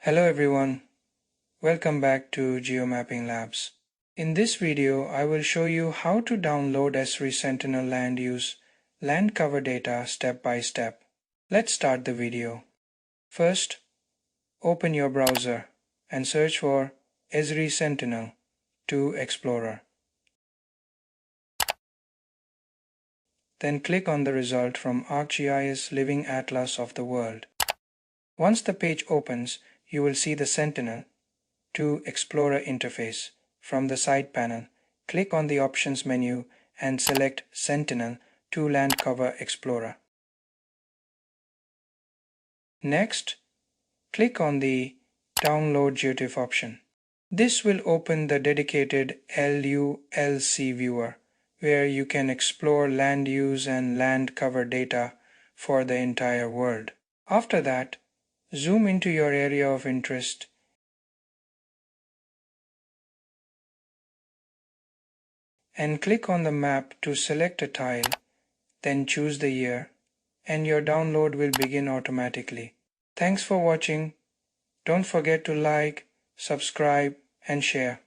Hello everyone, welcome back to Geomapping Labs. In this video, I will show you how to download ESRI Sentinel land use land cover data step by step. Let's start the video. First, open your browser and search for ESRI Sentinel-2 Explorer. Then click on the result from ArcGIS Living Atlas of the World. Once the page opens, you will see the Sentinel-2 Explorer interface. From the side panel, click on the Options menu and select Sentinel-2 Land Cover Explorer. Next, click on the Download GeoTIFF option. This will open the dedicated LULC viewer, where you can explore land use and land cover data for the entire world. After that, zoom into your area of interest and click on the map to select a tile, then choose the year, and your download will begin automatically. Thanks for watching. Don't forget to like, subscribe, and share.